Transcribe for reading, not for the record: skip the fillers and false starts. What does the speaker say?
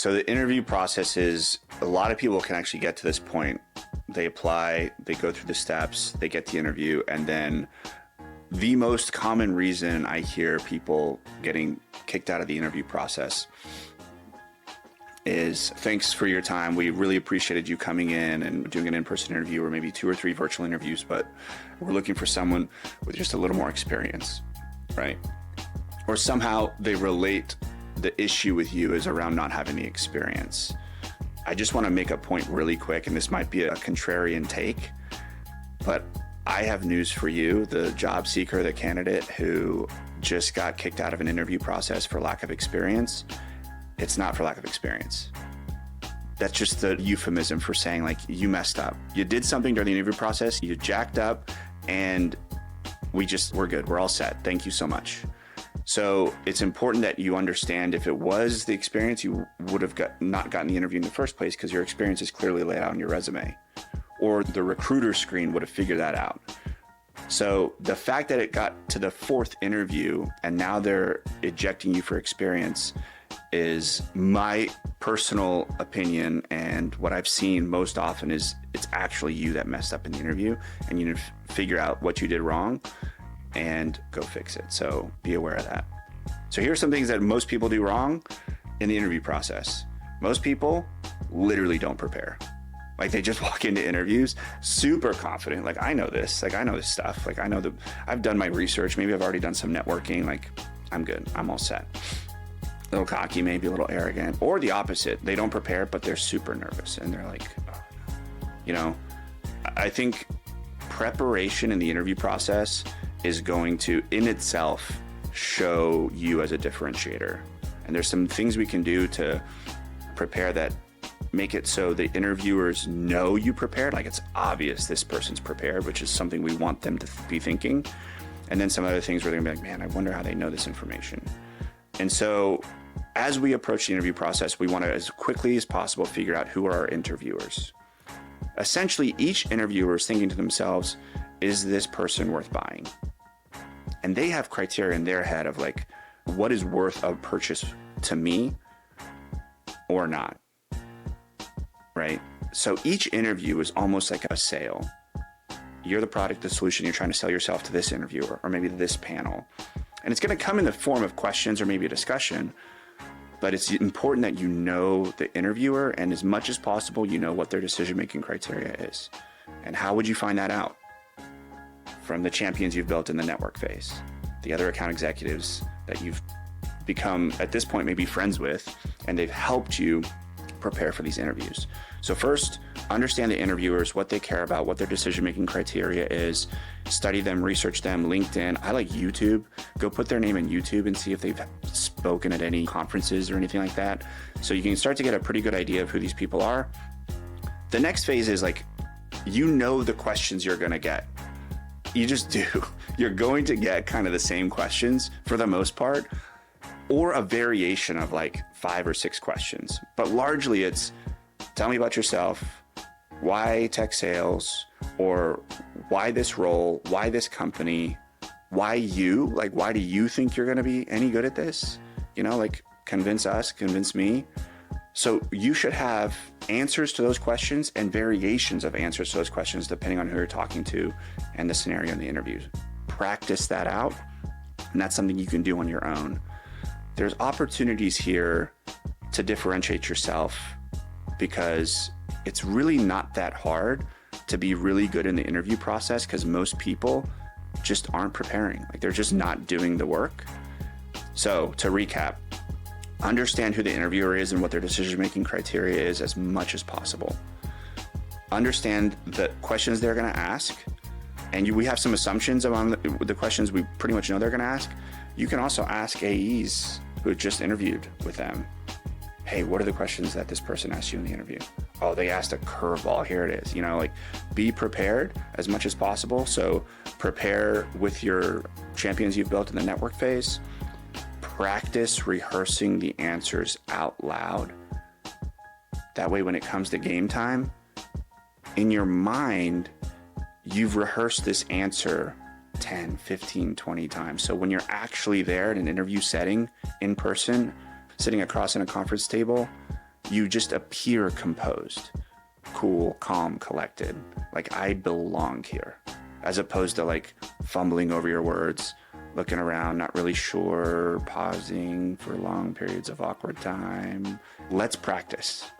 So the interview process is, a lot of people can actually get to this point. They apply, they go through the steps, they get the interview, and then the most common reason I hear people getting kicked out of the interview process is, thanks for your time. We really appreciated you coming in and doing an in-person interview, or maybe 2 or 3 virtual interviews, but we're looking for someone with just a little more experience, right? Or somehow they relate the issue with you is around not having the experience. I just want to make a point really quick, and this might be a contrarian take, but I have news for you, the job seeker, the candidate who just got kicked out of an interview process for lack of experience. It's not for lack of experience. That's just the euphemism for saying, like, you messed up. You did something during the interview process, you jacked up, and we're good. We're all set. Thank you so much. So it's important that you understand, if it was the experience, you would have not gotten the interview in the first place, because your experience is clearly laid out on your resume, or the recruiter screen would have figured that out. So the fact that it got to the 4th interview and now they're ejecting you for experience is my personal opinion, and what I've seen most often is it's actually you that messed up in the interview, and you need to figure out what you did wrong and go fix it. So be aware of that. So here's some things that most people do wrong in the interview process. Most people literally don't prepare. Like, they just walk into interviews super confident. Like, I know this. Like, I know this stuff. Like, I've done my research. Maybe I've already done some networking. Like, I'm good. I'm all set. A little cocky, maybe a little arrogant, or the opposite. They don't prepare, but they're super nervous, and they're like, oh, no. You know, I think preparation in the interview process is going to, in itself, show you as a differentiator. And there's some things we can do to prepare that make it so the interviewers know you prepared. Like, it's obvious this person's prepared, which is something we want them to be thinking. And then some other things where they're gonna be like, man, I wonder how they know this information. And so as we approach the interview process, we want to, as quickly as possible, figure out who are our interviewers. Essentially, each interviewer is thinking to themselves, is this person worth buying? And they have criteria in their head of, like, what is worth a purchase to me or not, right? So each interview is almost like a sale. You're the product, the solution. You're trying to sell yourself to this interviewer, or maybe this panel. And it's going to come in the form of questions or maybe a discussion, but it's important that you know the interviewer, and as much as possible, you know what their decision-making criteria is. And how would you find that out? From the champions you've built in the network phase, the other account executives that you've become, at this point, maybe friends with, and they've helped you prepare for these interviews. So first, understand the interviewers, what they care about, what their decision-making criteria is, study them, research them. LinkedIn, I like YouTube. Go put their name in YouTube and see if they've spoken at any conferences or anything like that. So you can start to get a pretty good idea of who these people are. The next phase is, like, you know the questions you're gonna get. You just do. You're going to get kind of the same questions for the most part, or a variation of like 5 or 6 questions. But largely it's, tell me about yourself, why tech sales, or why this role, why this company, why you, like, why do you think you're gonna be any good at this? You know, like, convince us, convince me. So you should have answers to those questions and variations of answers to those questions depending on who you're talking to and the scenario in the interviews. Practice that out, and that's something you can do on your own. There's opportunities here to differentiate yourself, because it's really not that hard to be really good in the interview process, because most people just aren't preparing. Like, they're just not doing the work. So to recap, understand who the interviewer is and what their decision-making criteria is as much as possible. Understand the questions they're gonna ask, and we have some assumptions among the questions we pretty much know they're gonna ask. You can also ask AEs who just interviewed with them, hey, what are the questions that this person asked you in the interview? Oh, they asked a curveball, here it is. You know, like, be prepared as much as possible. So prepare with your champions you've built in the network phase. Practice rehearsing the answers out loud. That way, when it comes to game time, in your mind, you've rehearsed this answer 10, 15, 20 times. So when you're actually there in an interview setting, in person, sitting across in a conference table, you just appear composed, cool, calm, collected. Like, I belong here, as opposed to like fumbling over your words, looking around, not really sure, pausing for long periods of awkward time. Let's practice.